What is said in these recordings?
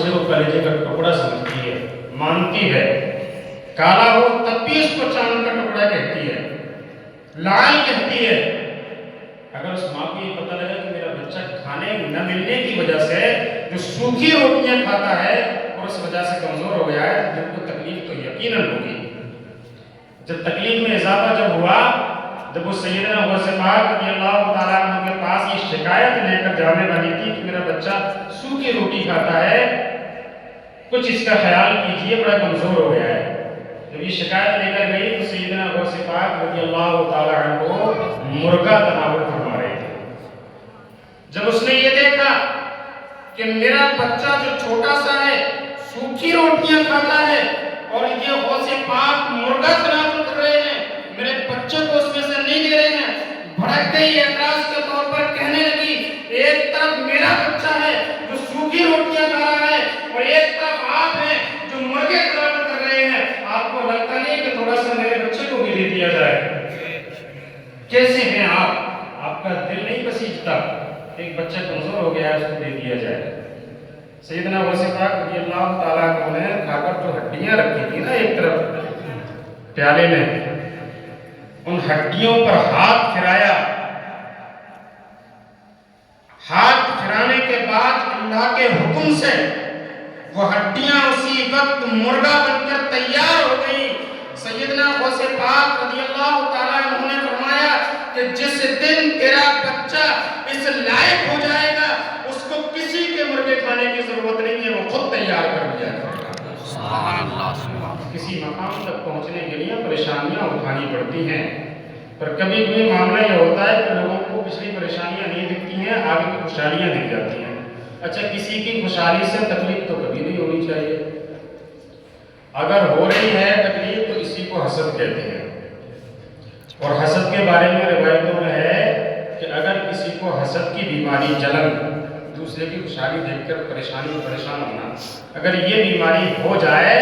بچے کو کلیجے کا ٹکڑا سمجھتی ہے، مانتی ہے، کالا ہو تب بھی اس کو چاند کا ٹکڑا کہتی ہے، لال کہتی ہے۔ اگر اس ماں کو یہ پتہ لگا کہ میرا بچہ کھانے نہ ملنے کی وجہ سے جو سوکھی روٹیاں کھاتا ہے اور اس وجہ سے کمزور ہو گیا ہے، جب کو تکلیف تو یقیناً ہوگی۔ جب تکلیف میں اضافہ جب ہوا، جب وہ سیدنا عمر سے پاک رضی اللہ تعالیٰ عنہ کے پاس یہ شکایت لے کر جانے والی تھی کہ میرا بچہ سوکھی روٹی کھاتا ہے، کچھ اس کا خیال کیجئے، بڑا کمزور ہو گیا ہے۔ جب یہ شکایت لے کر گئی تو سیدنا عمر سے پاک رضی اللہ تعالیٰ عنہ کو مرغا تناول فرما رہے تھے۔ جب اس نے یہ دیکھا کہ میرا بچہ جو چھوٹا سا ہے سوکھی روٹیاں کھاتا ہے اور یہ غوث پاک مرغا تناول کر رہے ہیں، میرے بچے کو اس میں سے نہیں دے رہے ہیں، بھڑک گئی، اعتراض کے طور پر کہنے لگی، ایک طرف میرا بچہ ہے جو سوکھی روٹیاں کھا رہا ہے اور ایک طرف آپ ہیں جو مرغے تناول کر رہے ہیں، آپ کو لگتا نہیں کہ تھوڑا سا میرے بچے کو بھی دے دیا جائے؟ کیسے ہیں آپ کا دل نہیں پسیجتا؟ ایک بچہ کمزور ہو گیا ہے، اس کو دے دیا جائے۔ سیدنا غوث پاک رضی اللہ تعالیٰ عنہ نے کھا کر جو ہڈیاں رکھی تھی نا ایک طرف پیالے میں، ان ہڈیوں پر ہاتھ پھرایا۔ ہاتھ پھرانے کے بعد اللہ کے حکم سے وہ ہڈیاں اسی وقت مرغا بن کر تیار ہو گئی۔ سیدنا غوث پاک رضی اللہ تعالیٰ عنہ نے فرمایا کہ جس دن تیرا بچہ اس لائق ہو جائے گا، اس کو کسی کے مرغے کھانے کی ضرورت نہیں ہے، وہ خود تیار کر لیا جائے گا۔ سبحان اللہ۔ کسی مقام تک پہنچنے کے لیے پریشانیاں اٹھانی پڑتی ہیں، پر کبھی کبھی معاملہ یہ ہوتا ہے کہ لوگوں کو پچھلی پریشانیاں نہیں دکھتی ہیں، آگے کی خوشحالیاں دکھ جاتی ہیں۔ اچھا، کسی کی خوشحالی سے تکلیف تو کبھی نہیں ہونی چاہیے، اگر ہو رہی ہے تکلیف تو اسی کو حسد کہتے ہیں، اور حسد کے بارے میں روایتوں میں ہے کہ اگر کسی کو حسد کی بیماری، جلن، دوسرے کی خوشحالی دیکھ کر پریشان ہونا، اگر یہ بیماری ہو جائے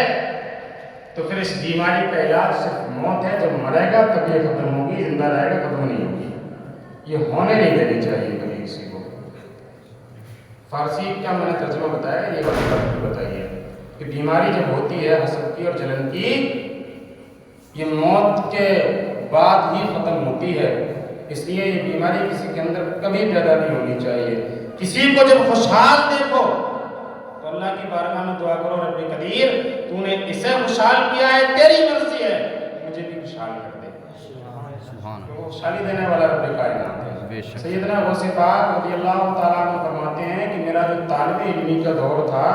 تو پھر اس بیماری کا علاج صرف موت ہے، جب مرے گا تب یہ ختم ہوگی، زندہ رہے گا ختم نہیں ہوگی۔ یہ ہونے نہیں دینی چاہیے کبھی کسی کو۔ فارسی کا میں نے ترجمہ بتایا، یہ بات بتائیے کہ بیماری جب ہوتی ہے حسد کی اور جلن کی، یہ موت کے بعد ہی ختم ہوتی ہے، اس لیے یہ بیماری کسی کے اندر کبھی پیدا نہیں ہونی چاہیے۔ کسی کو جب خوشحال دیکھو تو اللہ کی بارگاہ میں دعا کرو، رب قدیر تو نے اسے خوشحال کیا ہے، تیری مرضی ہے، مجھے بھی خوشحال کر دے۔ تو خوشحالی دینے والا رب کائنات ہے۔ سیدنا غوث پاک رضی اللہ تعالیٰ عنہ فرماتے ہیں کہ میرا جو طالب علمی کا دور تھا،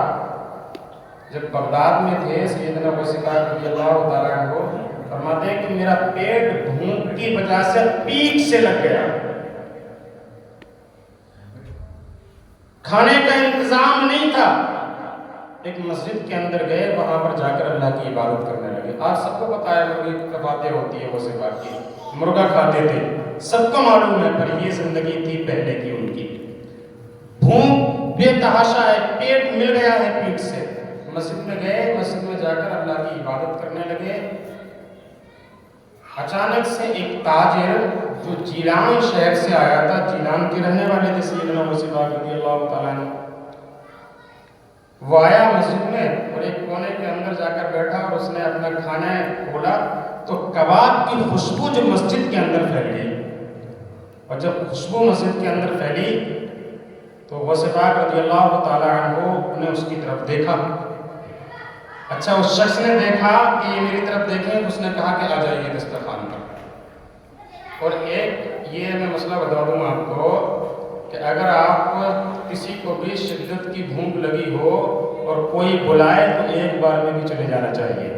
جب بغداد میں تھے، سیدنا غوث پاک رضی اللہ تعالیٰ عنہ فرماتے ہیں کہ میرا پیٹ بھوک کی وجہ سے پیٹ سے لگ گیا، کھانے کا انتظام نہیں تھا۔ ایک مسجد کے اندر گئے، وہاں پر جا کر اللہ کی عبادت کرنے لگے۔ آج سب کو پتا ہے مرغے کی باتیں ہوتی ہے، غوث پاک کی مرغا کھاتے تھے، سب کو معلوم ہے، پر یہ زندگی تھی پہلے کی ان کی۔ بھوک بے تحاشا ہے، پیٹ مل گیا ہے پیٹ سے۔ مسجد میں گئے، مسجد میں جا کر اللہ کی عبادت کرنے لگے۔ اچانک سے ایک تاجر جو جیلان شہر سے آیا تھا، جیلان کے رہنے والے تھے سیدنا غوث پاک رضی اللہ تعالیٰ عنہ، وہ آیا مسجد میں اور ایک کونے کے اندر جا کر بیٹھا اور اس نے اپنا کھانا کھولا تو کباب کی خوشبو جو مسجد کے اندر پھیل گئی، اور جب خوشبو مسجد کے اندر پھیلی تو غوث پاک رضی اللہ تعالیٰ عنہ نے اس کی طرف دیکھا۔ اچھا، اس شخص نے دیکھا کہ یہ میری طرف دیکھیں، اس نے کہا کہ آ جائیے دسترخوان پر۔ اور ایک یہ میں مسئلہ بتا دوں آپ کو کہ اگر آپ کسی کو بھی شدت کی بھوک لگی ہو اور کوئی بلائے تو ایک بار میں بھی چلے جانا چاہیے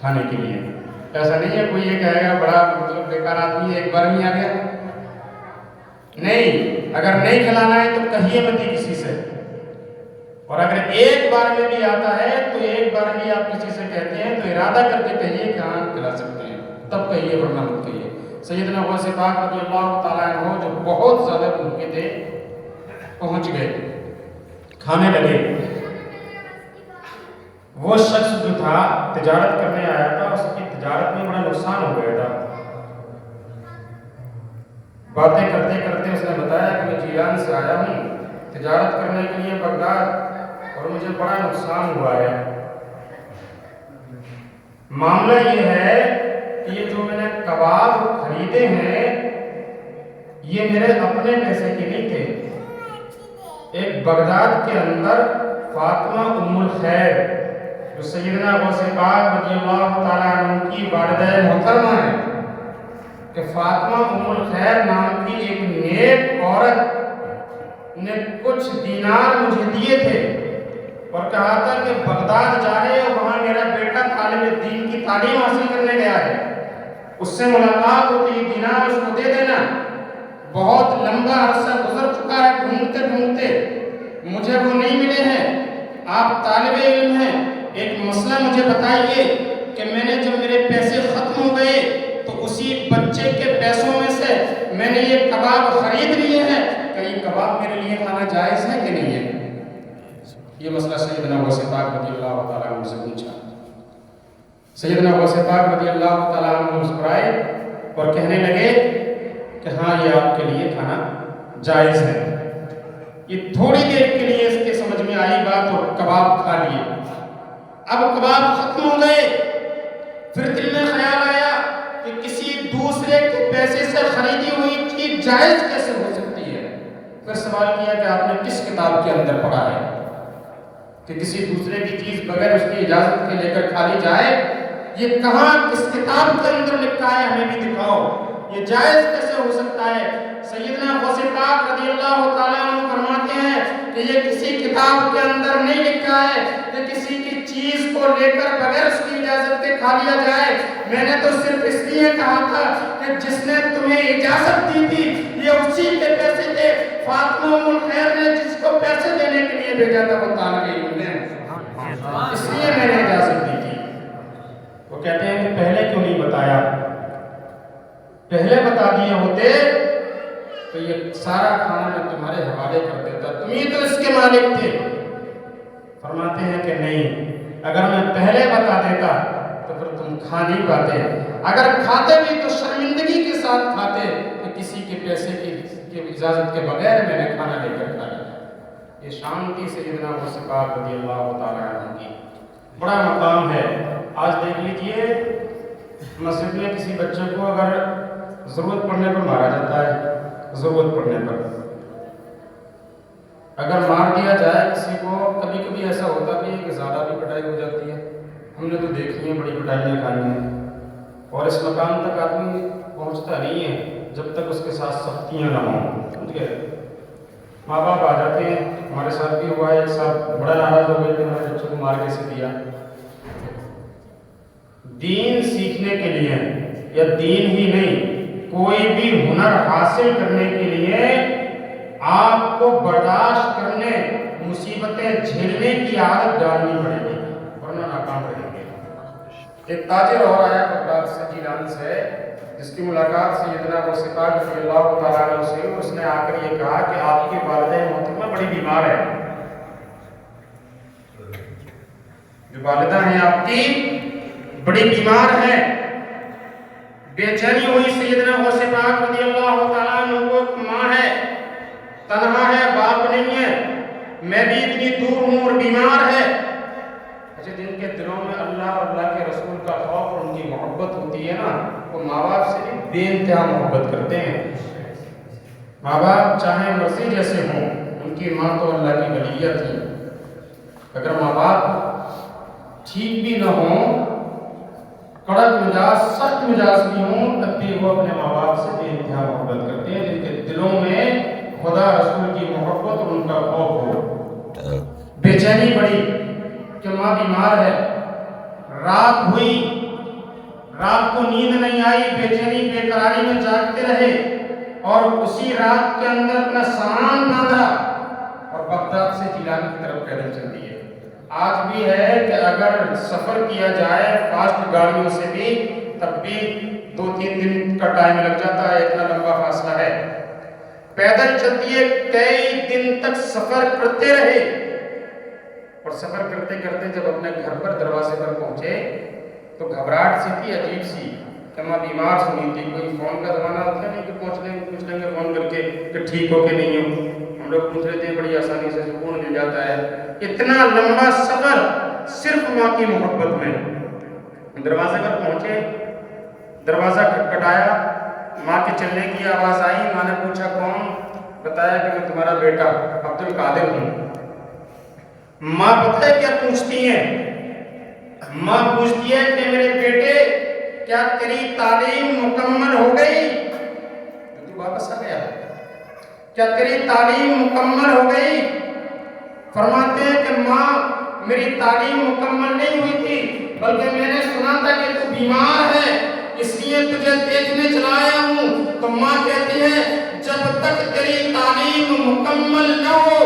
کھانے کے لیے۔ ایسا نہیں ہے کوئی یہ کہے گا بڑا مطلب بیکار آدمی ہے، ایک بار میں آ گیا، نہیں، اگر نہیں کھلانا ہے تو کہیے مت ہی کسی سے، اور اگر ایک بار میں بھی آتا ہے تو ایک بار بھی آپ کسی سے کہتے ہیں تو ارادہ کر کے کہیے کہ ہاں کھلا سکتے ہیں، تب کہیے ورنہ مت کہیے۔ سیدنا غوث پاک رضی اللہ تعالیٰ عنہ جو بہت زیادہ بھوکے تھے، پہنچ گئے، کھانے لگے۔ وہ شخص جو تھا تجارت کرنے آیا تھا، اس کی تجارت میں بڑا نقصان ہو گیا تھا۔ باتیں کرتے کرتے اس نے بتایا کہ میں جیلان سے آیا ہوں تجارت کرنے کے لیے بغداد، اور اور مجھے بڑا نقصان ہوا ہے۔ معاملہ یہ ہے کہ یہ جو میں نے کباب خریدے ہیں یہ میرے اپنے پیسے کے نہیں تھے۔ ایک بغداد کے اندر فاطمہ ام الخیر جو سیدنا غوث پاک رضی اللہ تعالیٰ عنہ کی والدہ محترمہ ہے کہ فاطمہ ام الخیر نام کی ایک نیک عورت نے کچھ دینار مجھے دیے تھے اور کہا تھا کہ بغداد جائے اور وہاں میرا بیٹا طالب دین کی تعلیم حاصل کرنے گیا ہے، اس سے ملاقات ہوتی، دینار اس کو دے دینا۔ بہت لمبا عرصہ گزر چکا ہے، ڈھونڈتے ڈھونڈتے مجھے وہ نہیں ملے ہیں۔ آپ طالب علم ہیں، ایک مسئلہ مجھے بتائیے کہ میں نے جب میرے پیسے ختم ہو گئے تو اسی بچے کے پیسوں میں سے میں نے یہ کباب خرید لیے ہیں، کہ یہ کباب میرے لیے کھانا جائز ہے کہ نہیں ہے؟ یہ مسئلہ سیدنا غوث پاک رضی اللہ تعالیٰ عنہ سے پوچھا۔ سیدنا غوث پاک رضی اللہ تعالیٰ عنہ مسکرائے اور کہنے لگے کہ ہاں یہ آپ کے لیے کھانا جائز ہے۔ یہ تھوڑی دیر کے لیے اس کے سمجھ میں آئی بات اور کباب کھا لیے۔ اب کباب ختم ہو گئے، پھر دل میں خیال آیا کہ کسی دوسرے کے پیسے سے خریدی ہوئی چیز جائز کیسے ہو سکتی ہے؟ پھر سوال کیا کہ آپ نے کس کتاب کے اندر پڑھا ہے کہ کسی دوسرے کی چیز بغیر اس کی اجازت کے لے کر کھا لی جائے؟ یہ کہاں کس کتاب کے اندر لکھا ہے؟ ہمیں بھی دکھاؤ، یہ جائز کیسے ہو سکتا ہے؟ سیدنا غوث پاک رضی اللہ تعالیٰ عنہ فرماتے ہیں کہ یہ کسی کتاب کے اندر نہیں لکھا ہے کہ کسی کی چیز کو لے کر بغیر اس کی اجازت کے کھا لیا جائے۔ میں نے تو صرف اس لیے کہا تھا کہ جس نے تمہیں اجازت دی تھی یہ اسی کے پیسے تھے۔ فاطمہ ام الخیر نے جس کو پیسے دینے کے لیے بھیجا تھا وہ طالب علم نے، اس لیے میں نے اجازت دی تھی۔ وہ کہتے ہیں کہ پہلے کیوں نہیں بتایا؟ پہلے بتا دیے ہوتے تو یہ سارا کھانا میں تمہارے حوالے کر دیتا، تم ہی تو اس کے مالک تھے۔ فرماتے ہیں کہ نہیں، اگر میں پہلے بتا دیتا تو پھر تم کھا نہیں پاتے، اگر کھاتے بھی تو شرمندگی کے ساتھ کھاتے کہ کسی کے پیسے کی اجازت کے بغیر میں نے کھانا لے کر کھا لیا۔ یہ شان تھی سیدنا غوث پاک رضی اللہ تعالیٰ عنہ کی، بڑا مقام ہے۔ آج دیکھ لیجئے مسجد میں کسی بچے کو اگر ضرورت پڑنے پر مارا جاتا ہے، ضرورت پڑنے پر اگر مار دیا جائے کسی کو، کبھی کبھی ایسا ہوتا بھی ہے کہ زیادہ بھی پٹائی ہو جاتی ہے، ہم نے تو دیکھی ہیں، بڑی پٹائیاں کھائی ہیں، اور اس مقام تک آدمی پہنچتا نہیں ہے جب تک اس کے ساتھ سختیاں نہ ہوں۔ سمجھ گئے؟ ماں باپ آ جاتے ہیں، ہمارے ساتھ بھی ہوا ہے، ایک ساتھ بڑا ناراض ہو گئے کہ ہمارے بچوں کو مار کیسے دیا۔ دین سیکھنے کے لیے یا دین ہی نہیں، کوئی بھی ہنر حاصل کرنے کے لیے آپ کو برداشت کرنے، مصیبتیں جھیلنے کی عادت ڈالنی پڑے گی، ورنہ ناکام رہیں گے۔ ایک تاجر اور آیا بغداد سے، جیلان سے، جس کی ملاقات سیدنا غوث پاک رضی اللہ تعالیٰ عنہ سے، اس نے آ کر یہ کہا کہ آپ کی والدہ محترمہ بڑی بیمار ہے، جو والدہ ہیں آپ کی بڑی بیمار ہے۔ بے چینی ہوئی سیدنا غوث پاک رضی اللہ تعالیٰ عنہ کو، ماں ہے، تنہا ہے، باپ نہیں ہے، میں بھی اتنی دور ہوں اور بیمار ہے۔ اچھا، جن کے دلوں میں اللہ اور اللہ کے رسول کا خوف اور ان کی محبت ہوتی ہے نا، وہ ماں باپ سے بھی بے انتہا محبت کرتے ہیں۔ ماں باپ چاہے مرضی جیسے ہوں، ان کی ماں تو اللہ کی ولیہ تھی۔ اگر ماں باپ ٹھیک بھی نہ ہوں، کڑک مزاج، سخت مزاج بھی ہوں، تب بھی وہ اپنے ماں باپ سے بے انتہا محبت کرتے ہیں، جن کے دلوں میں خدا رسول کی محبت اور ان کا خوف ہو۔ بے چینی بڑی کہ ماں بیمار ہے، رات ہوئی، رات کو نیند نہیں آئی، بے چینی بے قراری میں جاگتے رہے، اور اسی رات کے اندر اپنا سامان باندھا اور بغداد سے جیلان کی طرف پیدل چل دیے۔ آج بھی ہے کہ اگر سفر کیا جائے فاسٹ گاڑیوں سے بھی، تب بھی 2-3 دن کا ٹائم لگ جاتا ہے، اتنا لمبا فاصلہ ہے۔ پیدل چل دیے، کئی دن تک سفر کرتے رہے، اور سفر کرتے کرتے جب اپنے گھر پر دروازے پر پہنچے تو گھبراہٹ سی تھی، عجیب سی، کہ ماں بیمار سنی تھی، کوئی فون کا زمانہ تھا نہیں کہ پوچھ لیں گے فون کر کے کہ ٹھیک ہو کہ نہیں ہو، ہم لوگ پوچھ لیتے ہیں بڑی آسانی سے سکون مل جاتا ہے. اتنا لمبا سفر صرف ماں کی محبت میں. دروازے پر پہنچے, دروازہ کھٹکھٹایا, ماں کے چلنے کی آواز آئی. ماں نے پوچھا کون؟ بتایا کہ میں تمہارا بیٹا عبد القادر ہوں. ماں پتہ ہے کیا پوچھتی ہیں؟ ماں پوچھتی ہے کہ میرے بیٹے کیا تیری تعلیم مکمل ہو گئی؟ تو واپس آ گیا. کیا تیری تعلیم مکمل ہو گئی؟ فرماتے ہیں کہ ماں میری تعلیم مکمل نہیں ہوئی تھی, بلکہ میں نے سنا تھا کہ تو بیمار ہے, اس لیے تجھے دیکھنے چلا آیا ہوں. تو ماں کہتی ہے جب تک تیری تعلیم مکمل نہ ہو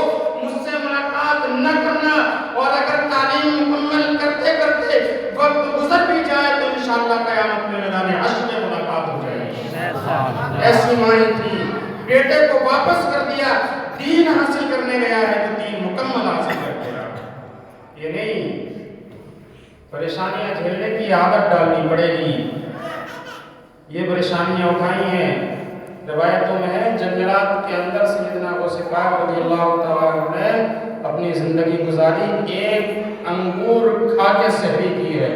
مجھ سے ملاقات نہ کرنا, اور اگر تعلیم مکمل کرتے کرتے وقت گزر بھی جائے تو انشاءاللہ قیامت میں میدان حشر میں ملاقات ہو جائے گی. ایسی ماں تھی, بیٹے کو واپس کر دیا. دین حاصل کرنے گیا ہے تو دین مکمل حاصل کر دیا. یہ نہیں, پریشانیاں جھیلنے کی عادت ڈالنی پڑے گی. یہ پریشانیاں اٹھائی ہیں. روایتوں میں ہے جنگلات کے اندر سیدنا ابو پاک رضی اللہ تعالیٰ عنہ نے اپنی زندگی گزاری. ایک انگور کھا کے سحری کی ہے,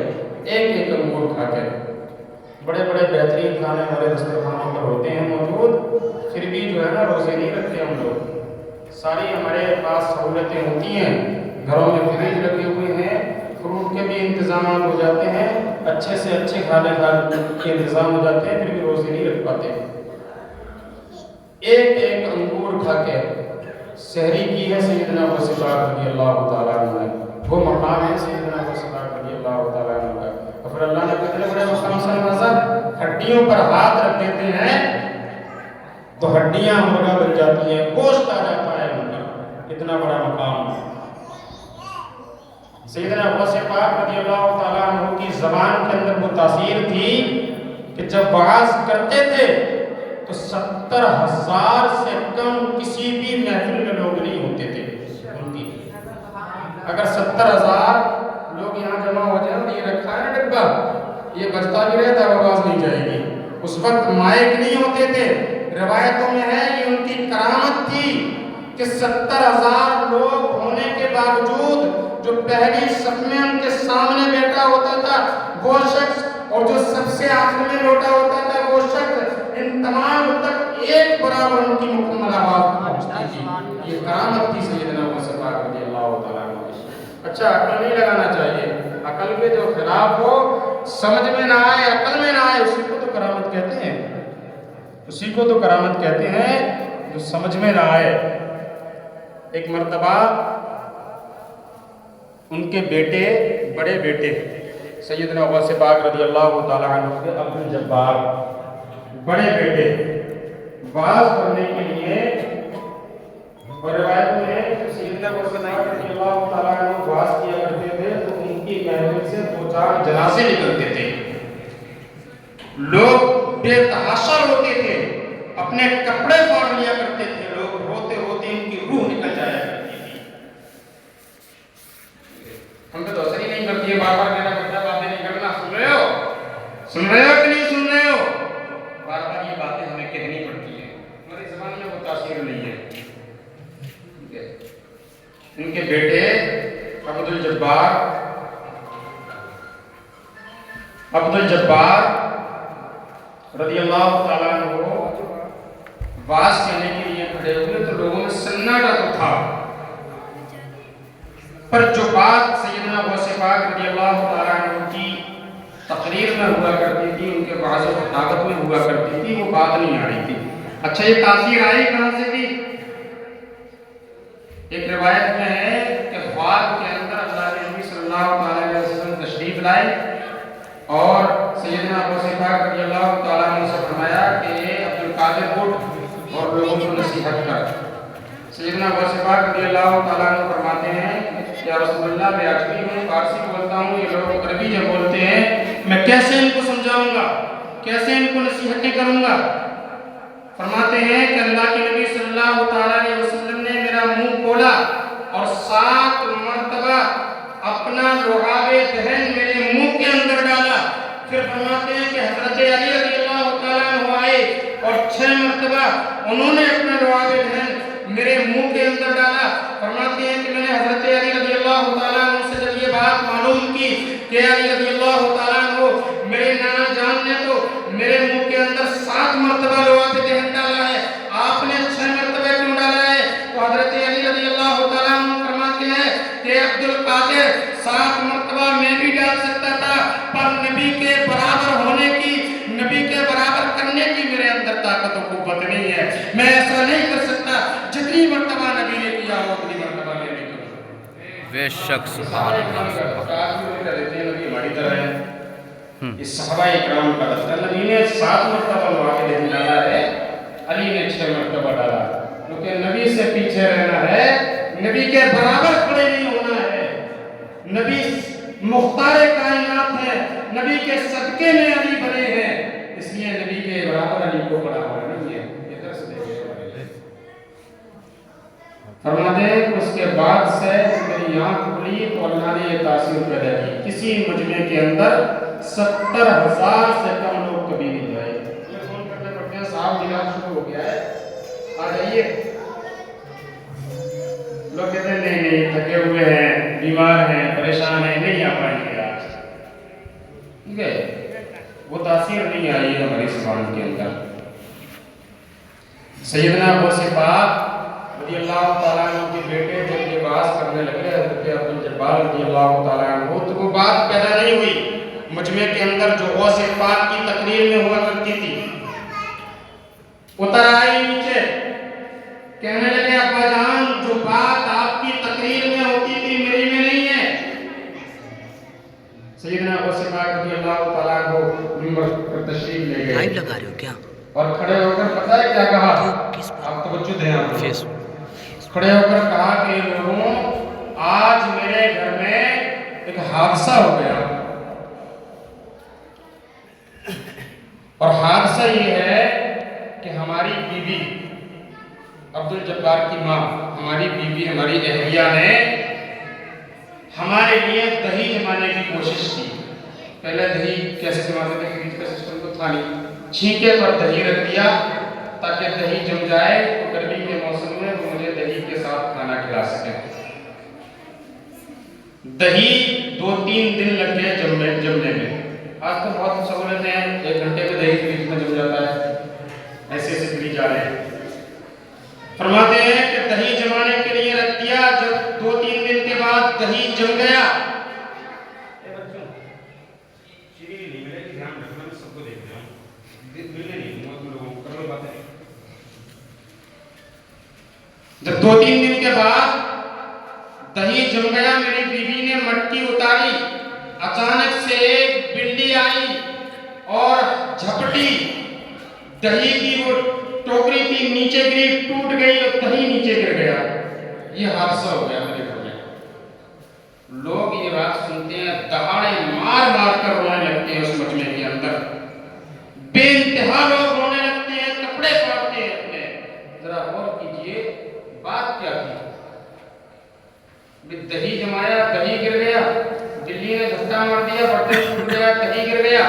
ایک انگور کھا کے. بڑے بڑے بہترین کھانے ہمارے دسترخوانوں پر ہوتے ہیں موجود, پھر بھی جو ہے نا روزے نہیں رکھتے ہم لوگ. ساری ہمارے پاس سہولتیں ہوتی ہیں, گھروں میں فریج لگے ہوئے ہیں, فروٹ کے بھی انتظامات ہو جاتے ہیں, اچھے سے اچھے کھانے کے انتظام ہو جاتے ہیں, پھر بھی روزے نہیں رکھ پاتے. ایک انگور کھا کے سحری کی ہے سیدنا ابو پاک رضی اللہ تعالیٰ عنہ نے. وہ مقام ہے سیدنا ابو پاک رضی اللہ تعالیٰ عنہ کا. اور پھر اللہ نے کتنے بڑے مقام سے نوازا, ہڈیوں پر ہاتھ رکھ دیتے ہیں تو ہڈیاں مرغا بن جاتی ہیں, گوشت آ جاتا ہے ان کا. اتنا بڑا مقام. سیدنا ابو پاک رضی اللہ تعالیٰ عنہ کی زبان کے اندر وہ تاثیر تھی کہ جب وعظ کرتے تھے تو 70,000 سے کم کسی بھی محفل میں لوگ نہیں ہوتے تھے ان کی. اگر 70,000 لوگ یہاں جمع ہو جائیں اور یہ رکھا ہے نا ڈبہ, یہ بجتا بھی رہتا ہے, آواز نہیں جائے گی. اس وقت مائک نہیں ہوتے تھے. روایتوں میں ہے یہ ان کی کرامت تھی کہ 70,000 لوگ ہونے کے باوجود جو پہلی صف میں ان کے سامنے بیٹھا ہوتا تھا وہ شخص, اور جو سب سے آخر میں بیٹھا ہوتا تھا وہ شخص, ان تمام تک ایک برابر ان کی مکمل آواز پہنچتی تھی. یہ کرامت تھی سیدنا ابو پاک رضی اللہ تعالیٰ عنہ. اچھا, عقل نہیں لگانا چاہیے. عقل کے جو خلاف ہو, سمجھ میں نہ آئے, عقل میں نہ آئے, اسی کو تو کرامت کہتے ہیں. اسی کو تو کرامت کہتے ہیں جو سمجھ میں نہ آئے. ایک مرتبہ ان کے بیٹے, بڑے بیٹے سیدنا ابو پاک رضی اللہ تعالیٰ عنہ کے عبد الجبار, بڑے بیٹے واز کرنے کے لیے, اور روایت میں ہے کہ سیدنا ابو پاک رضی اللہ تعالیٰ عنہ واز کیا کرتے تھے تو ان کی محفل سے 2-4 جنازے نکلتے تھے. لوگ بے تحاشا روتے تھے, اپنے کپڑے پھاڑ لیا کرتے تھے, لوگ روتے روتے ان کی روح نکل جایا کرتی تھی. ہم تو اثر ہی نہیں کرتی ہے, بار بار کہنا پڑتا ہے باتیں نہیں کرنا. سن رہے ہو, سن رہے ہو کہ نہیں سن رہے ہو؟ بار بار یہ باتیں ہمیں کہنی پڑتی ہیں, ہماری زبان میں وہ تاثیر نہیں ہے. ان کے بیٹے عبد الجبار رضی اللہ تعالیٰ عنہ واز کرنے کے لیے کھڑے ہوئے تو لوگوں میں سناٹا تو تھا, پر جو بات سیدنا ابو پاک رضی اللہ تعالیٰ عنہ کی تقریر میں ہوا کرتی تھی, ان کے واضح و طاقت میں ہوا کرتی تھی, وہ بات نہیں آ رہی تھی. اچھا, یہ تاثیر آئی کہاں سے تھی؟ ایک روایت میں ہے کہ خواب کے اندر اللہ کے نبی صلی اللہ علیہ وسلم تشریف لائے اور سیدنا ابو پاک رضی اللہ تعالیٰ عنہ سے فرمایا کہ عبد القادر اٹھ اور لوگوں کو نصیحت کر. سیدنا ابو پاک رضی اللہ تعالیٰ عنہ فرماتے ہیں یا رسول اللہ, میں عربی میں فارسی بولتا ہوں, یہ لوگ عربی جب بولتے ہیں میں کیسے ان کو سمجھاؤں گا, کیسے ان کو نصیحتیں کروں گا؟ فرماتے ہیں کہ اللہ کے نبی صلی اللہ تعالیٰ علیہ وسلم نے میرا منہ کھولا اور 7 مرتبہ اپنا لعاب دہن میرے منہ کے اندر ڈالا. پھر فرماتے ہیں کہ حضرت علی رضی اللہ تعالیٰ عنہ آئے اور 6 مرتبہ انہوں نے اپنا لعاب دہن میرے منہ کے اندر ڈالا. فرماتے ہیں کہ میں نے حضرت علی رضی اللہ تعالیٰ عنہ سے جب یہ بات معلوم کی کہ علی رضی اللہ تعالیٰ عنہ میرے نانا جان نے تو میرے منہ کے اندر 7 مرتبہ لوہا پہ دہن ڈالا ہے, آپ نے 6 مرتبہ کیوں ڈالا ہے؟ تو حضرت علی رضی اللہ تعالیٰ عنہ فرماتے ہیں کہ عبد القادر 7 مرتبہ میں بھی ڈال سکتا تھا, پر نبی کے برابر ہونے کی, نبی کے برابر کرنے کی میرے اندر طاقت و قوت نہیں ہے, میں ایسا نہیں کر سکتا. جتنی مرتبہ نبی نے کیا ہو اتنی مرتبہ میں بھی کروں. بے شک سبحان اللہ. نبی ہماری طرح ہے. اس صحابہ اکرام کا دفتر نبی نے 7 مرتبہ لوہا کے دہن ڈالا ہے, علی نے 6 مرتبہ ڈالا, کیونکہ نبی سے پیچھے رہنا ہے, نبی کے برابر کھڑے نہیں ہونا ہے. نبی مختار کائنات ہے, نبی کے صدقے میں علی بنے ہیں, اس لیے نبی کے برابر علی کو کھڑا ہونا نہیں ہے. یہ درس دیکھیں. فرماتے ہیں کہ اس کے بعد سے میری آنکھ کھلی تو اللہ نے یہ تاثیر پیدا کی, کسی مجمع کے اندر 70,000 سے کم لوگ کبھی نہیں جائے. یہ فون کرنے پڑتے ہیں, صاحب ملاد شروع ہو گیا ہے, آ جائیے. لوگ کہتے ہیں نہیں نہیں تھکے ہوئے ہیں, بیمار ہیں, پریشان ہیں, نہیں آ پائیں گے آج. ٹھیک ہے, وہ تاثیر نہیں آئی ہماری زبان کے اندر. سیدنا غوث پاک رضی اللہ تعالیٰ عنہ کے بیٹے جب یہ بات کرنے لگے حضرت عبد الجبار رضی اللہ تعالیٰ عنہ, تو وہ بات پیدا نہیں ہوئی مجمع کے اندر جو غوث پاک کی تقریر میں ہوا کرتی تھی. اتر آئی نیچے, کہنے لگے ابا جان جو بات آپ کی تقریر میں ہوتی تھی میری میں نہیں ہے. سیدنا غوث پاک رضی اللہ تعالیٰ عنہ منبر پر تشریف لے گئے. لائیو لگا رہے ہو کیا؟ اور کھڑے ہو کر پتہ ہے کیا کہا؟ آپ توجہ دیں. آپ فیس کھڑے ہو کر کہا کہ لوگوں آج میرے گھر میں ایک حادثہ ہو گیا, اور حادثہ یہ ہے کہ ہماری بیوی عبد الجبار کی ماں, ہماری بیوی ہماری اہلیہ نے ہمارے لیے دہی جمانے کی کوشش کی. پہلے دہی کیسے جماتے تھے, فریج کا سسٹم تو تھا نہیں, چھینکے پر دہی رکھ دیا تاکہ دہی جم جائے تو گرمی کے موسم میں وہ مجھے دہی کے ساتھ کھانا کھلا سکیں. دہی 2-3 دن لگ گئے جمنے میں. آج تو بہت سہولت ہیں, 1 گھنٹے میں دہی فریج میں جم جاتا ہے, ایسے ایسے فریج آ رہے ہیں. فرماتے ہیں کہ دہی جمانے کے لیے رکھ دیا, جب 2-3 دن کے بعد دہی جم گیا. جب 2-3 دن کے بعد دہی جم گیا, میری بیوی نے مٹکی اتاری, اچانک سے ایک بلی آئی اور جھپٹی, دہی کی وہ ٹوکری تھی نیچے گری, ٹوٹ گئی اور دہی نیچے گر گیا. یہ حادثہ ہو گیا میرے گھر میں. لوگ یہ بات سنتے ہیں, دہاڑے مار مار کر رونے لگتے ہیں. اس مجمع کے اندر بے انتہا لوگ رونے لگتے ہیں, کپڑے پھاڑتے ہیں اپنے. ذرا غور کیجئے بات کیا تھی. دہی جمایا, دہی گر گیا, بلی نے جھٹکا مار دیا, برتن ٹوٹ گیا, دہی گر گیا.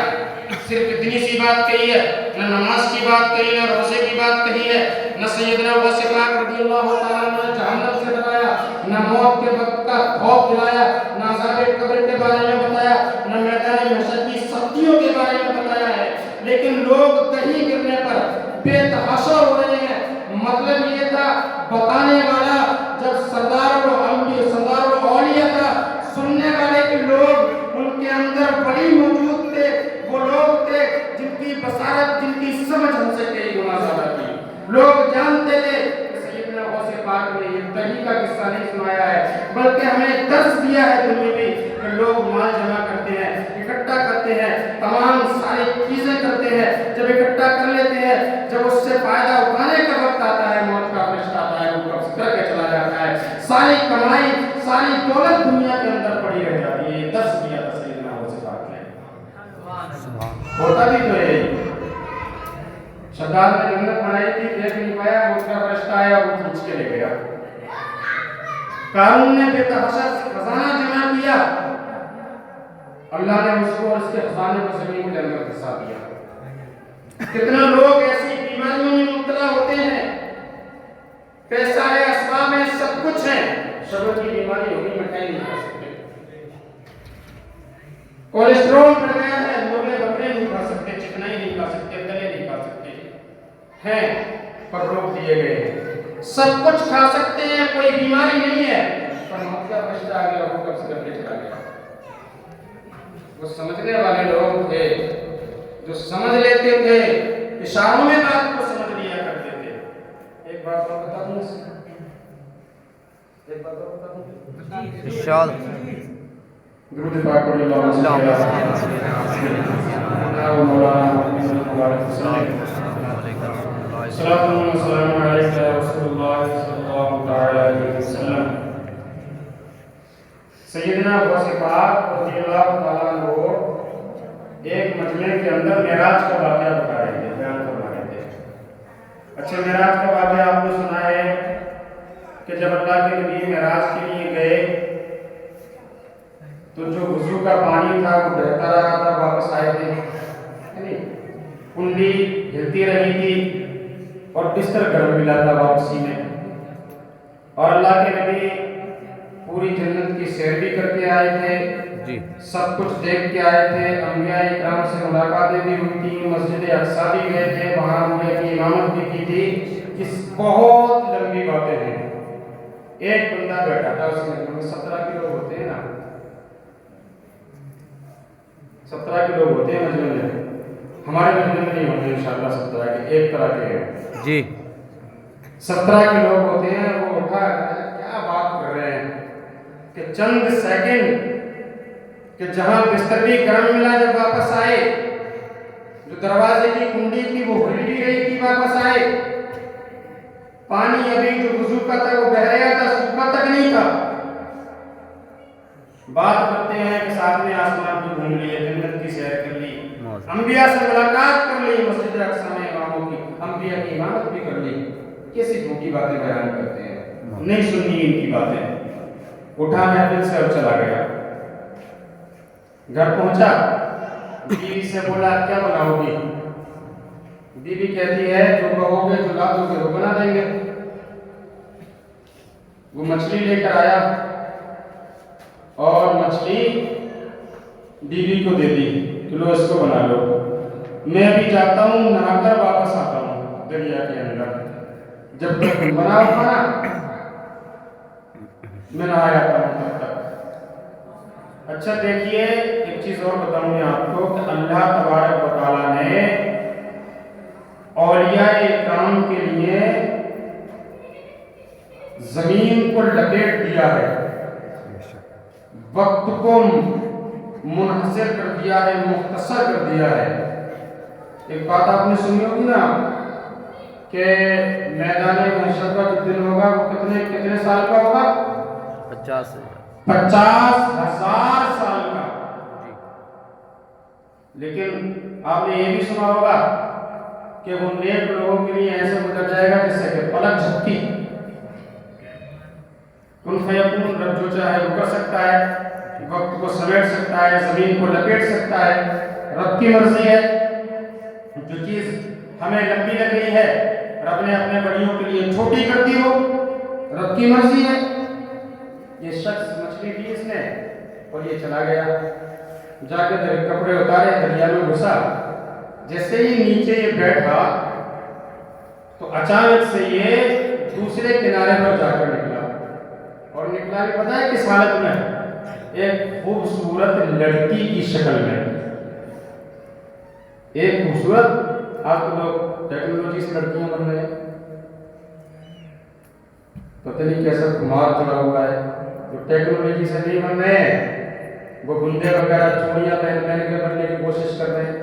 صرف اتنی سی بات کہی ہے, نہ نماز کی بات کہی, نہ روزے کی بات کہی ہے, نہ سیدنا غوث پاک رضی اللہ تعالیٰ عنہ نے جہنم سے ڈرایا, نہ موت کے وقت کا خوف دلایا, نہ عذاب قبر کے بارے میں بتایا, نہ میدان محشر کی سختیوں کے بارے میں بتایا ہے. لیکن لوگ دہی گرنے پر بے تحاشا ہو رہے ہیں. مطلب یہ تھا بتانے والا جب سردار الاولیاء تھا, سننے والے کے لوگ ان کے اندر بڑی موجود تھے. وہ لوگ تھے جن کی بصارت, جن کی سمجھ ہم سے کئی گنا زیادہ تھی. لوگ جانتے تھے کہ سیدنا غوث پاک نے یہ دہی کا قصہ نہیں سنایا ہے, بلکہ ہمیں درس دیا ہے دنیاوی کہ لوگ مال جمع کرتے ہیں, اکٹھا کرتے ہیں, تمام ساری چیزیں کرتے ہیں. جب اکٹھا کر لیتے ہیں, جب اس سے فائدہ اٹھانے کا وقت آتا ہے, موت کا فرشتہ آتا ہے, وہ قبض کر کے چلا جاتا ہے. ساری کمائی, ساری دولت دنیا کے اندر پڑی رہ جاتی ہے. یہ درس دیا تھا سیدنا غوث پاک نے. ہوتا بھی تو ہے. شداد نے جنت بنائی تھی, دیکھ نہیں پایا, موت کا فرشتہ آیا, وہ کھینچ کے لے گیا. قارون نے بے تحاشا خزانہ جمع کیا, اللہ نے اس کو اور اس کے خزانے کو زمین کے اندر دھسا دیا. کتنا لوگ ایسی بیماریوں میں مبتلا ہوتے ہیں, پیسہ ہے، اسباب ہے، سب کچھ ہے، شوگر کی بیماری ہوگی، مٹھائی نہیں کھا سکتے، کولیسٹرول بڑھ گیا ہے، مرغے بکرے نہیں کھا سکتے، چکنائی نہیں کھا سکتے، تلے نہیں کھا سکتے ہیں، پر روک دیے گئے ہیں، سب کچھ کھا سکتے ہیں، کوئی بیماری نہیں ہے، پر موت کا فرشتہ آ گیا، حکم سے قبر چلا گیا۔ وہ سمجھنے والے لوگ تھے جو سمجھ لیتے تھے، اشاروں میں بات کو سمجھ لیا کرتے تھے۔ ایک بات اور بتا دوں، ایک بات اور بتا دوں، ارشاد درود پاک پڑھ اللہ صلی اللہ علیہ وسلم۔ صلاۃ و سلام علیک یا رسول اللہ صلی اللہ تعالی علیہ وسلم۔ سیدنا غوث پاک رضی اللہ تعالیٰ عنہ ایک مجمع کے اندر معراج کا واقعہ بتا رہے تھے، بیان فرما رہے تھے۔ اچھا، معراج کا واقعہ آپ نے سنا ہے کہ جب اللہ کے نبی معراج کے لیے گئے تو جو وضو کا پانی تھا وہ بہتا رہا تھا، واپس آئے تھے، کنڈی ہلتی رہی تھی اور بستر گرم ملا تھا واپسی میں، اور اللہ کے نبی پوری جنت کی سیر بھی کر کے آئے تھے، جی سب کچھ دیکھ کے آئے تھے، انبیاء اکرام سے ملاقاتیں بھی ہوئی تھی، مسجد اقصیٰ بھی گئے تھے، وہاں انبیاء کی امامت بھی کی تھی۔ اس بہت لمبی باتیں ہیں۔ ایک بندہ بیٹھا تھا اس میں 17 کے لوگ ہوتے ہیں نا، 17 کے لوگ ہوتے ہیں مجمع میں، ہمارے مجمع میں نہیں ہوتے انشاءاللہ 17 کے، ایک طرح کے ہیں جی 17 کے لوگ ہوتے ہیں۔ وہ اٹھا کیا بات کر رہے ہیں کہ چند سیکنڈ کہ جہاں بستر بھی گرم ملا، جب واپس آئے جو دروازے کی کنڈی تھی وہ ہل بھی رہی تھی، واپس آئے، پانی ابھی جو وضو کا تھا وہ بہ رہا تھا، سوکھا تک نہیں تھا۔ بات کرتے ہیں کہ ساتھ میں آسمان کو گھوم لیے، جنت کی سیر کر لی، انبیاء سے ملاقات کر لی، مسجد اقصیٰ میں اماموں کی، انبیاء کی امامت بھی کر لی۔ کیسی جھوٹی باتیں بیان کرتے ہیں، نہیں سنی ان کی باتیں۔ اٹھا محفل سے اور چلا گیا، گھر پہنچا، بیوی سے بولا کیا بناؤ گی؟ بیوی کہتی ہے جو کہو گے جو لا دو گے وہ بنا دیں گے۔ وہ مچھلی لے کر آیا اور مچھلی بیوی کو دے دی کہ لو اس کو بنا لو، میں بھی جاتا ہوں نہا کر واپس آتا ہوں دریا کے اندر، جب تک بنا ہوا نا میں نہا جاتا ہوں تب تک۔ اچھا دیکھیے، ایک چیز اور بتاؤں میں آپ کو کہ اللہ تبارک و تعالیٰ نے اولیاء اکرام کے لیے زمین کو لپیٹ دیا ہے، وقت کو منحصر کر دیا ہے، مختصر کر دیا ہے۔ ایک بات آپ نے سنی ہوگی نا کہ میدان محشر کا جو دن ہوگا وہ کتنے سال کا ہوگا؟ 50,000 سال کا۔ لیکن آپ نے یہ بھی سنا ہوگا کہ وہ نیک لوگوں کے لیے ایسے گزر جائے گا جیسے کہ پلک جھپکی، کن فیکون، رب جو چاہے وہ کر سکتا ہے، وقت کو سمیٹ سکتا ہے، زمین کو لپیٹ سکتا ہے، رب کی مرضی ہے۔ جو چیز ہمیں لمبی لگ رہی ہے رب نے اپنے بڑیوں کے لیے چھوٹی کر دی ہو، رب کی مرضی ہے۔ یہ شخص مچھلی دی اس نے اور یہ چلا گیا، جا کے کپڑے اتارے، دریا میں گھسا، جیسے ہی نیچے یہ بیٹھا تو اچانک سے یہ دوسرے کنارے پر جا کر نکلا، اور نکلا بھی پتہ ہے کس حالت میں؟ ایک خوبصورت لڑکی کی شکل میں۔ ایک خوبصورت، آپ تو لوگ ٹیکنالوجی سے لڑکیاں بن رہے ہیں، پتہ نہیں کیسا خمار چڑھا ہوا ہے، جو ٹیکنالوجی سے نہیں بن رہے ہیں وہ گندے وغیرہ چوڑیاں پہن کے بننے کی کوشش کر رہے ہیں،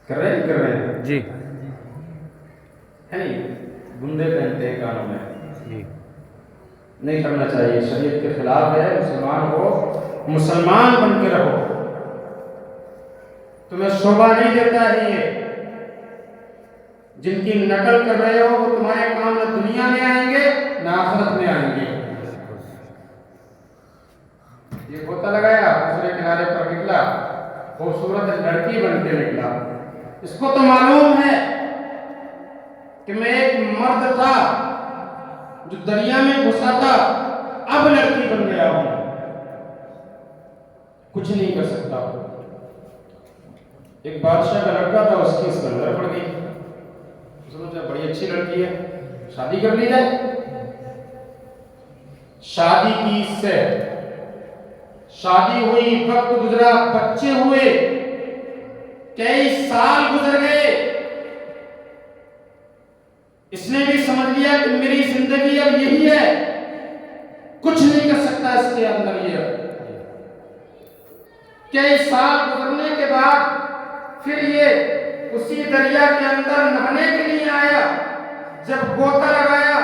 کر رہے ہیں جی ہے نہیں، گندے پہنتے ہیں کانوں میں، جی نہیں کرنا چاہیے، شریعت کے خلاف ہے۔ مسلمان ہو، مسلمان بن کے رہو، تمہیں شوبہ نہیں دیتا ہے یہ۔ جن کی نقل کر رہے ہو وہ تمہارے کام نہ دنیا میں آئیں گے نہ آخرت میں آئیں گے۔ یہ گوتا لگایا، دوسرے کنارے پر نکلا، خوبصورت لڑکی بن کے نکلا، اس کو تو معلوم ہے کہ میں ایک مرد تھا جو دریا میں گھسا تھا، اب لڑکی بن گیا ہوں، کچھ نہیں کر سکتا۔ ایک بادشاہ کا لڑکا تھا، اس کی اس پر نظر پڑ گئی، سمجھا بڑی اچھی لڑکی ہے، شادی کر لی جائے۔ شادی کی اس سے، شادی ہوئی، وقت گزرا، بچے ہوئے، کئی سال گزر گئے، اس نے بھی سمجھ لیا کہ میری زندگی اب یہی ہے، کچھ نہیں کر سکتا اس کے اندر یہ۔ کئی سال گزرنے کے بعد پھر یہ اسی دریا کے اندر نہانے کے لیے آیا، جب غوطہ لگایا،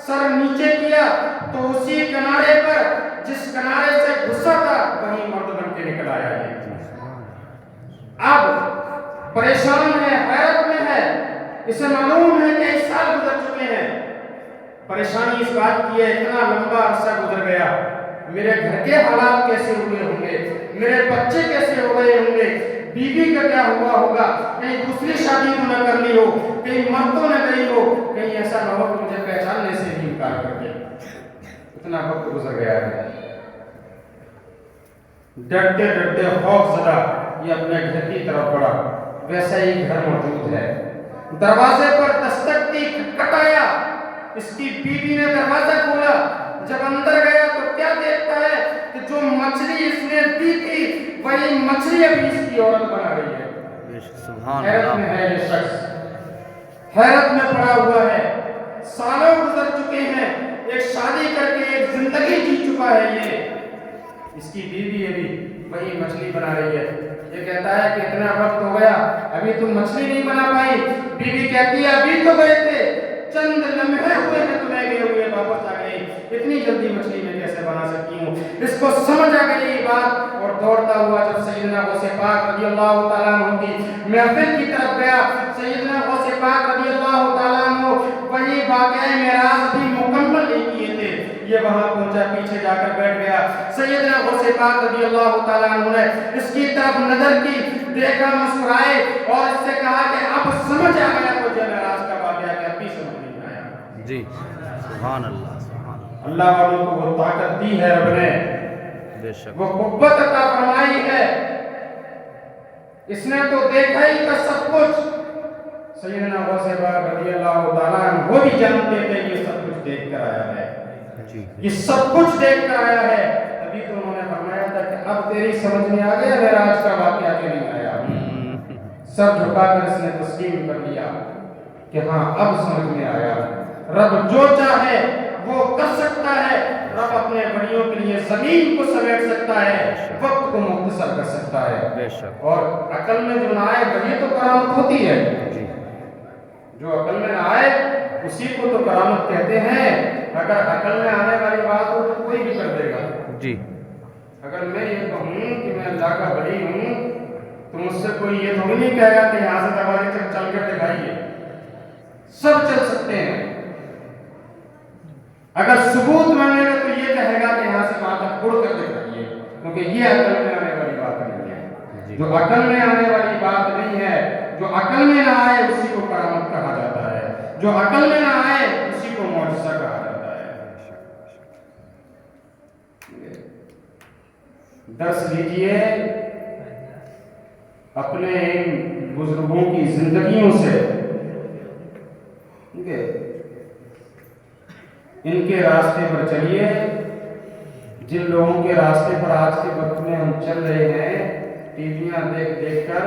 سر نیچے کیا تو اسی کنارے پر جس کنارے سے گھسا تھا وہیں مرد بن کے نکل آیا ہے۔ اب پریشان ہے، حیرت میں ہے، اسے معلوم ہے کہ 1 سال گزر چکے ہیں۔ پریشانی اس بات کی ہے اتنا لمبا عرصہ گزر گیا، میرے گھر کے حالات کیسے ہوئے ہوں گے، میرے بچے کیسے ہو گئے ہوں گے، بیوی کا کیا ہوا ہوگا، کہیں دوسری شادی تو نہ کر لی ہو، کہیں مر تو نہ گئی ہو، کہیں ایسا نہ ہو کہ مجھے پہچاننے سے بھی انکار کر دے۔ اتنا وقت گزر گیا ہے، ڈرتے ڈرتے خوف زدہ یہ اپنے گھر کی طرف بڑھا، ویسا ہی گھر موجود ہے، دروازے پر دستک دی، کھٹکھٹایا، اس کی بیوی نے دروازہ کھولا، جب اندر گیا تو کیا دیکھتا ہے کہ جو مچھلی اس نے دی تھی وہی مچھلی ابھی اس کی عورت بنا رہی ہے۔ حیرت میں ہے یہ شخص، حیرت میں پڑا ہوا ہے، سالوں گزر چکے ہیں، ایک شادی کر کے ایک زندگی جی چکا ہے یہ، اس کی بیوی ابھی وہی مچھلی بنا رہی ہے۔ یہ کہتا ہے کہ اتنا وقت ہو گیا ابھی تم مچھلی نہیں بنا پائی، بیوی کہتی ہے ابھی تو گئے تھے، چند لمحے ہوئے ہیں تمہیں گئے ہوئے واپس آ گئی، اتنی جلدی مچھلی میں کیسے بنا سکتی ہوں۔ اس کو سمجھ آ گئی یہ بات، اور دوڑتا ہوا جب سیدنا غوث پاک رضی اللہ تعالیٰ عنہ کی محفل کی طرف گیا، سیدنا غوث پاک رضی اللہ تعالیٰ عنہ وہی واقعہ معراج بھی مکمل نہیں کیے تھے، یہ وہاں پہنچا، پیچھے جا کر بیٹھ گیا۔ سیدنا غوث پاک رضی اللہ تعالیٰ عنہ نے اس کی طرف نظر کی، دیکھا، مسکرائے اور اس سے کہا کہ اب سمجھ آ گیا مجھے معراج کا واقعہ کہ ابھی سمجھ نہیں آیا۔ جی سبحان اللہ، سبحان اللہ والوں کو وہ طاقت دی ہے رب نے، بے شک، وہ قوت عطا فرمائی ہے، اس نے تو دیکھا ہی تھا سب کچھ۔ سیدنا غوث پاک رضی اللہ تعالیٰ عنہ وہ بھی جانتے تھے یہ سب کچھ دیکھ کر آیا ہے، یہ سب کچھ دیکھ کر آیا ہے، تبھی تو انہوں نے فرمایا تھا کہ اب تیری سمجھ میں آ گیا معراج کا واقعہ کہ نہیں آیا۔ سر جھکا کر اس نے تسلیم کر لیا کہ ہاں اب سمجھ میں آیا، رب جو چاہے وہ کر سکتا ہے، رب اپنے بڑیوں کے لیے زمین کو سمیٹ سکتا ہے، وقت کو مختصر کر سکتا ہے، بے شک، اور عقل میں جو نہ آئے وہی تو کرامت ہوتی ہے، جو عقل میں نہ آئے اسی کو تو کرامت کہتے ہیں۔ اگر عقل میں آنے والی بات ہو تو کوئی بھی کر دے گا۔ جی اگر میں یہ کہوں کہ میں اللہ کا ولی ہوں تو مجھ سے کوئی یہ تھوڑی نہیں کہے گا کہ یہاں سے دروازے تک چل کر دکھائیے، سب چل سکتے ہیں۔ اگر ثبوت مانگے گا تو یہ کہے گا کہ یہاں سے وہاں تک اڑ کر دکھائیے، کیونکہ یہ عقل میں آنے والی بات نہیں ہے۔ جو عقل میں آنے والی بات نہیں ہے، جو عقل میں نہ آئے اسی کو کرامت کہا جاتا ہے، جو عقل میں نہ آئے اسی کو معجزہ کہا جاتا ہے۔ درس لیجئے اپنے ان بزرگوں کی زندگیوں سے، ان کے راستے پر چلیے، جن لوگوں کے راستے پر آج کے وقت میں ہم چل رہے ہیں، ٹی ویاں دیکھ دیکھ کر،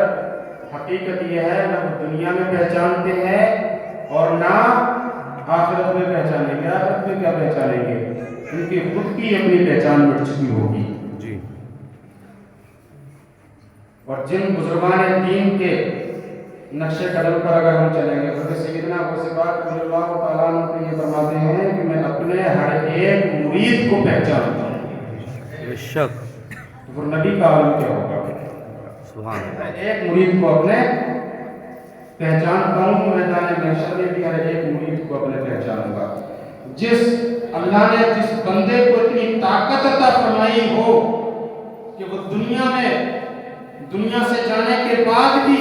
حقیقت یہ ہے نہ وہ دنیا میں پہچانتے ہیں اور نہ آخرت میں پہچانیں گے۔ آخرت میں کیا پہچانیں گے؟ ان کی خود کی اپنی پہچان مٹ چکی ہوگی۔ جی، اور جن بزرگان دین کے نقش قدم پر اگر ہم چلیں گے، حضرت سیدنا غوث پاک رضی اللہ تعالیٰ عنہ یہ فرماتے ہیں کہ میں اپنے ہر ایک مرید کو پہچانتا ہوں۔ بے شک، تو پھر نبی کا عالم کیا ہوگا؟ سبحان اللہ، ایک مرید کو اپنے پہچانتا ہوں، میدان محشر میں بھی ہر ایک مرید کو اپنے پہچانوں گا۔ جس اللہ نے جس بندے کو اتنی طاقت عطا فرمائی ہو کہ وہ دنیا سے جانے کے بعد بھی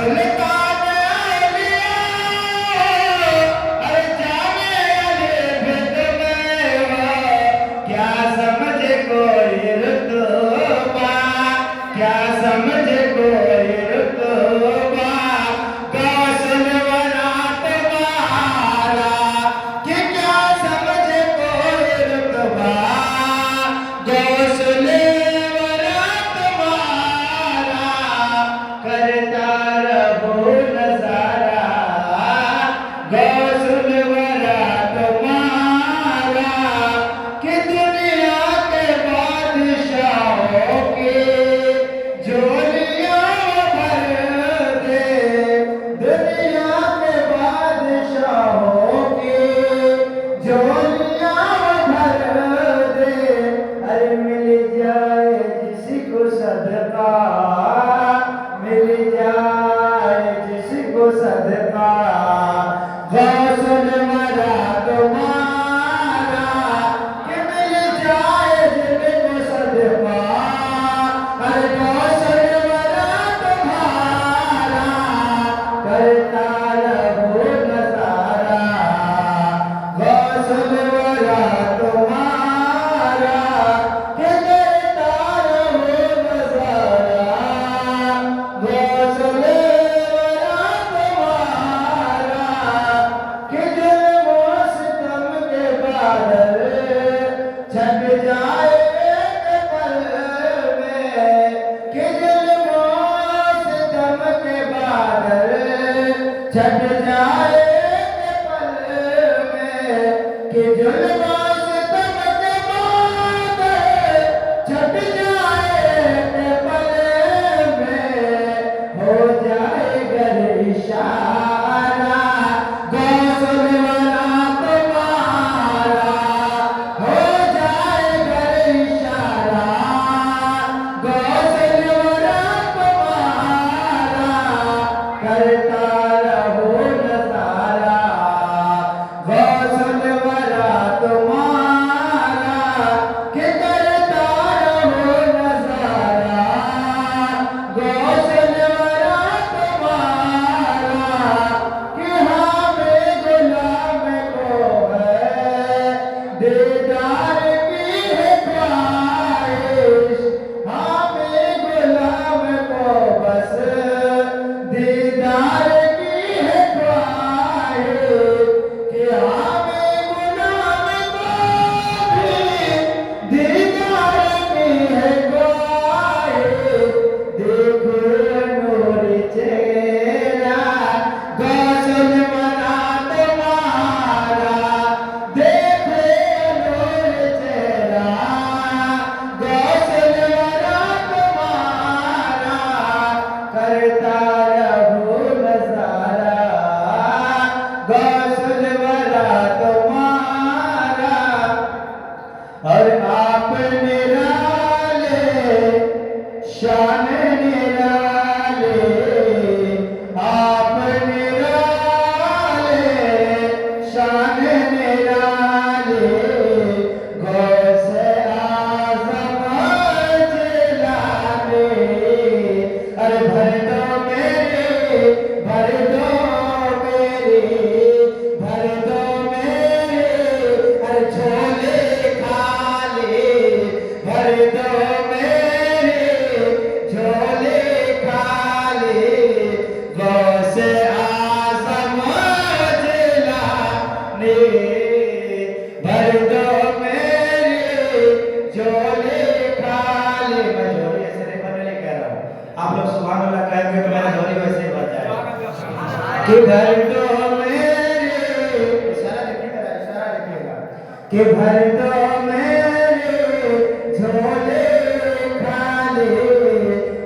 سلطان اولیاء ارے جامع الفت میں ہو کیا سمجھ کوئی رتبہ کیا سمجھ کوئی رتبہ غوث الورا تمہارا کہ کیا سمجھ کوئی رتبہ غوث الورا تمہارا کرتا رہو نظارہ غوث الورا تمہارا کہ دنیا کے بادشاہوں کی جولیاں بھر دے دنیا کے بادشاہوں کی جولیاں بھر دے ارے مل جائے جس کو صدقہ مل جائے جس کو صدقہ غوث الورا تمہارا کہ مل جائے جن کو صدقہ ارے غوث الورا تمہارا کرتا رہو نظارہ غوث الورا تمہارا کہ کرتا رہو نظارہ غوث الورا تمہارا کہ ظلم و ستم کے بادل چھٹ جائے ایک پل میں کہ ظلم و ستم کے بادل چھٹ جائے ایک پل میں کہ ظلم و ستم کے بادل چھٹ جائے ایک پل میں ہو جائے گر اشارہ غوث الورا تمہارا ہو جائے گر اشارہ غوث الورا تمہارا کرتا رہو نظارہ غوث الورا تمہارا کہ کرتا رہو نظارہ غوث الورا تمہارا کہ ہمیں غلام کو ہے دیدار کی ہے خواہش ہمیں غلام کو بس دیدار کی ہے خواہش کہ ہمیں غلام کو بھی دیدار کی ہے خواہش دیکھو نور چہرہ غوث الورا تمہارا دیکھو نور چہرہ غوث الورا تمہارا کرتا رہو نظارہ غوث الورا تمہارا اور آپ نرالے شان نرالے آپ نرالے شان نرالے غوث اعظم جلانے ارے بھر دو میرے بھر دو میرے بھر دو میرے ارے جھولے خالی بھر دو میرے جھولے خالی غوث اعظم جلانے بھر دو میرے جھولے خالی میں جھولی ایسے نہیں بننے کہہ رہا ہوں آپ لوگ سبحان اللہ کہیں گے تو میرا جھولی ویسے ہی بن جائے کہ بھر دو میرے اشارہ دیکھیے گا کہ بھر دو میرے جھولے خالی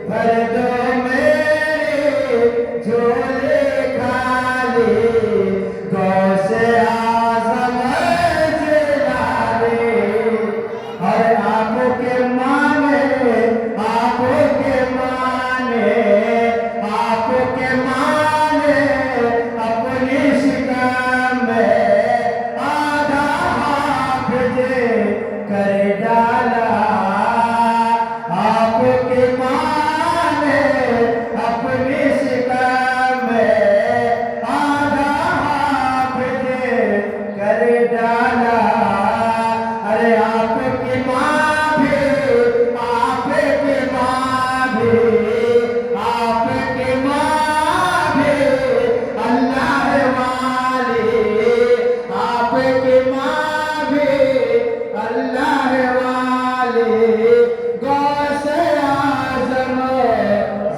بھر دو میرے جھولے خالی غوث اعظم جلانے اور آپ کے مانے آپ کے مانے آپ کے مانے اپنی شکم میں آدھا حافظ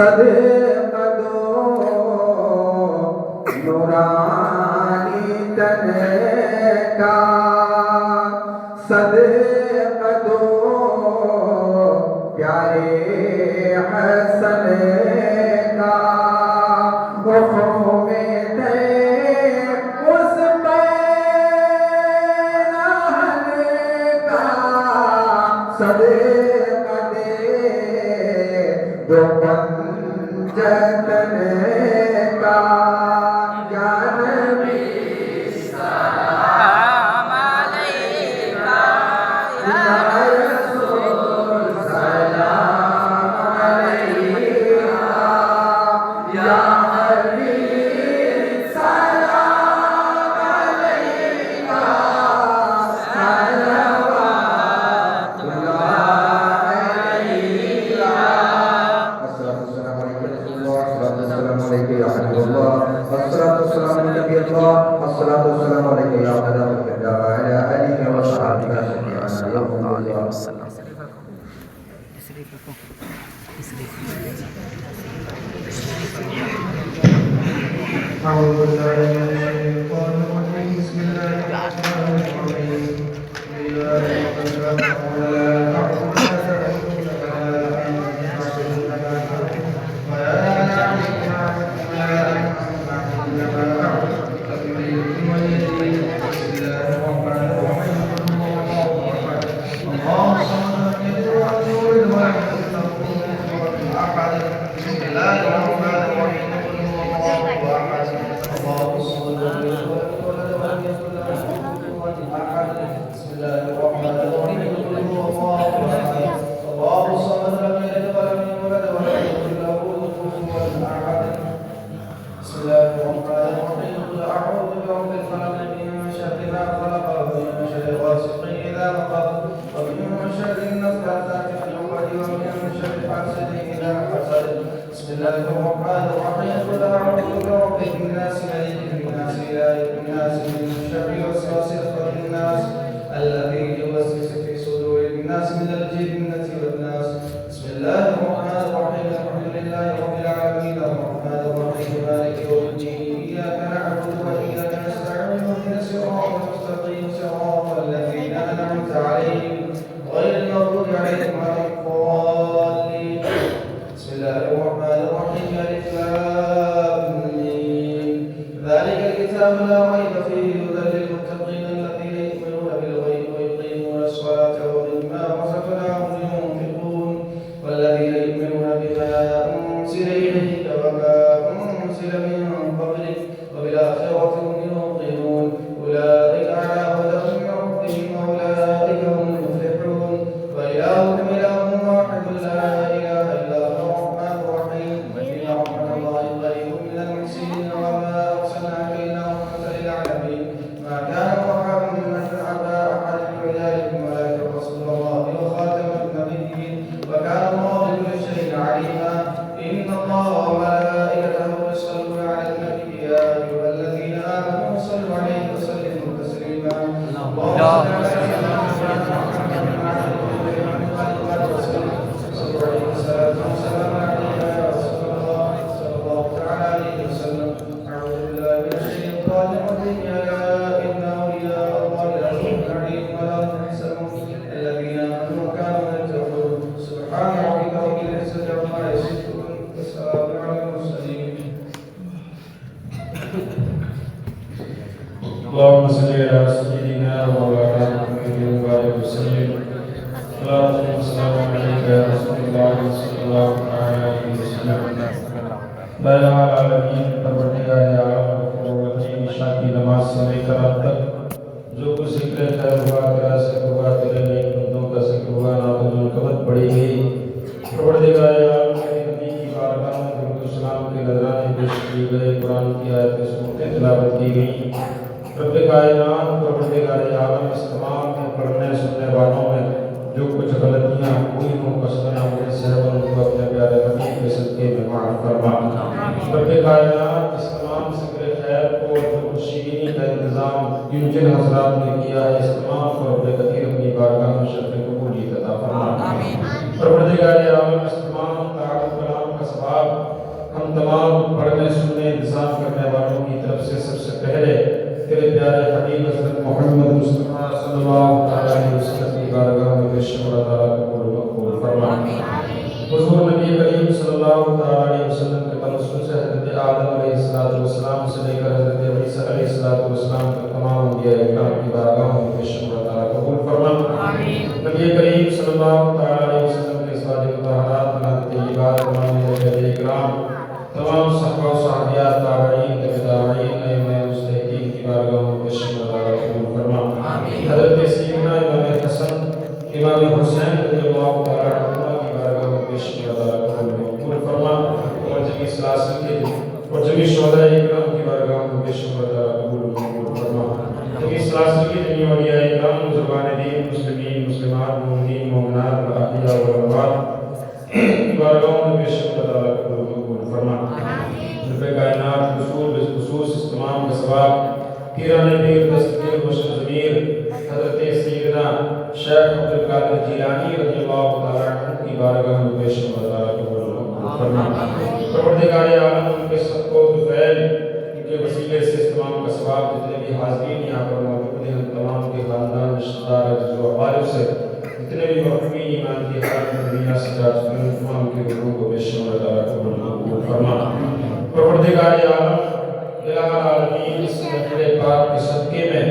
صدقہ دو نورانی تن کا صدقہ دو پیارے حسن کا رخوں میں دے اس پینہن کا صدقہ دے دو پنجتن کا یا نبی سلام علیکہ یا رسول سلام علیکہ یا حبیب سلام علیکہ صلوات اللہ علیکہ السلام علیکم رسول اللہ السلام علیکم یا حبیب اللہ السلام علیکم نبی اللہ السلام علیکم یا حضرت وعلى آلہ وصحبہ صلی اللہ علیہ وسلم. أعوذ بالله من الشيطان الرجيم بسم الله الرحمن الرحيم إياك نعبد ولا نعبد اللهم صل على سيدنا وعلى آله وسلم. اللهم صل على رسول الله صلى الله عليه وسلم. لا اله الا العالمین پروردگار عالم غفور رحیم عشاء کی نماز سے لے کر اب تک جو کچھ ذکر خیر ہوا تیرا سے ہوا تیرے نیک بندوں کا ذکر ہوا نازل القبت پڑھی گئی. پروردگار عالم کے نبی کی بارگاہ میں درود و سلام کے نذرانے پیش کیے گئے. قرآن کی آیتیں سنتے تلاوت کی گئی. رب کائنات پروردگار عالم اس تمام میں پڑھنے سننے والوں میں جو کچھ غلطیاں ہوئی ہوں قصدنا مجھے سہون کو اپنے پیارے حبیب کے صدقے میں معاف فرما. رب کائنات اس تمام ذکر خیر کو جو کچھ شیرینی کا انتظام جن حضرات نے کیا ہے اس تمام کو رب کثیر اپنی بارگاہ میں شرف قبولیت عطا فرما. پروردگار عالم اس تمام تعارف کلام کا ثواب امام حسین رضی اللہ تعالیٰ عنہ کی بارگاہ میں پیش کیا قبول فرما، اور جمی سلاسل کے اور جمی شہداء اکرام کی بارگاہ میں پیش کیا قبول فرما، جمی سلاسل کے جمی اولیاء اکرام زبان دین مسلمین مسلمات مومنین مومنات احیاء و اموات کی بارگاہ میں پیش کیا قبول فرما۔ رب کائنات خصوص اس تمام کا ثواب پیران پیر دستگیر بشر ضمیر حضرت سیدنا شیخ عبدالقادر جیلانی رضی اللہ تعالیٰ عنہ کی بارگاہ میں پیش فرما۔ پروردگار عالم ان کے صدقوں کی فعل ان کے وسیلے سے اس تمام کا ثواب جتنے بھی حاضرین یہاں پر موجود ہیں تمام کے خاندان رشتہ دار عزیز و اقارب سے جتنے بھی محکومین ایمان کی حالت میں دنیا سے جا چکے ہیں تمام کے روحوں کو پیش فرما۔ پروردگار عالم الہ العالمین اس محفل پاک کے صدقے میں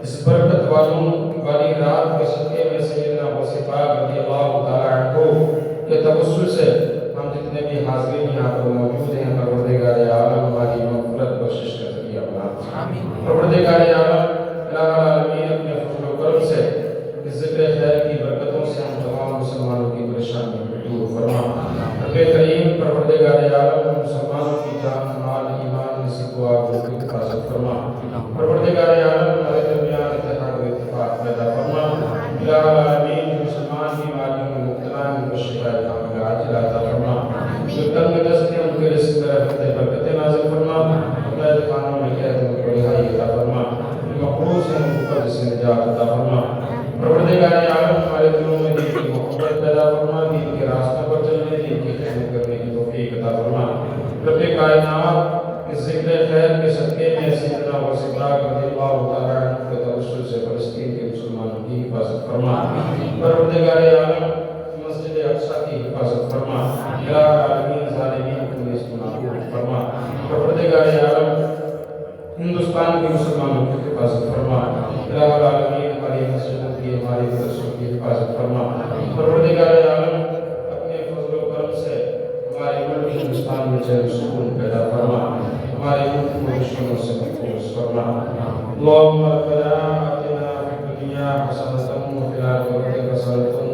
اس برکت والی رات کے صدقے میں سیدنا غوث پاک رضی اللہ تعالیٰ عنہ کے توسل سے ہم جتنے بھی حاضرین یہاں پر موجود ہیں پروردگار عالم ہماری مغفرت بخشش کا ذریعہ بنا۔ پروردگار عالم الہ العالمین اپنے فضل و کرم سے اس ذکر خیر کی برکتوں سے ہم تمام مسلمانوں کی پریشانی دور فرما۔ رب کریم پروردگار عالم مسلمانوں کی جان مال ایمان نسل و آبرو کی حفاظت فرما۔ پروردگار عالم ہمارے درمیان اتحاد و اتفاق پیدا فرما۔ الہ العالمین مسلمان بیماریوں میں مبتلا ہیں ان کو شفا کاملہ عاجل عطا فرما۔ جو تنگ دست ہیں ان کے رزق میں رحمت برکت نازل فرما۔ قید خانوں میں قید ان کو رہائی عطا فرما۔ جو محروس ہیں ان کو قرض سے نجات عطا فرما۔ پروردگار عالم ہمارے دلوں میں دین کی محبت پیدا فرما، دین کے راستوں پر چلنے دین کی خدمت کرنے کی توفیق عطا فرما۔ رب کائنات اس ذکر خیر کے صدقے میں سیدنا غوث پاک رضی اللہ تعالیٰ عنہ کے توسل سے فلسطین کے مسلمانوں کی حفاظت فرما۔ پروردگار عالم مسجد اقصی کی حفاظت فرما۔ الہ العالمین ظالمین کو اس منافق فرما۔ پروردگار عالم ہندوستان کے مسلمانوں کی حفاظت فرما۔ الہ العالمین ہماری مسجدوں کی ہماری مدرسوں کی حفاظت فرما۔ پروردگار عالم اپنے فضل و کرم سے ہمارے ملک ہندوستان میں چین و سکون پیدا فرما۔ ہمارے ملک کو دشمنوں سے محفوظ فرما۔ اللہم ربنا آتنا فی الدنیا حسنۃ وفی الآخرۃ حسنۃ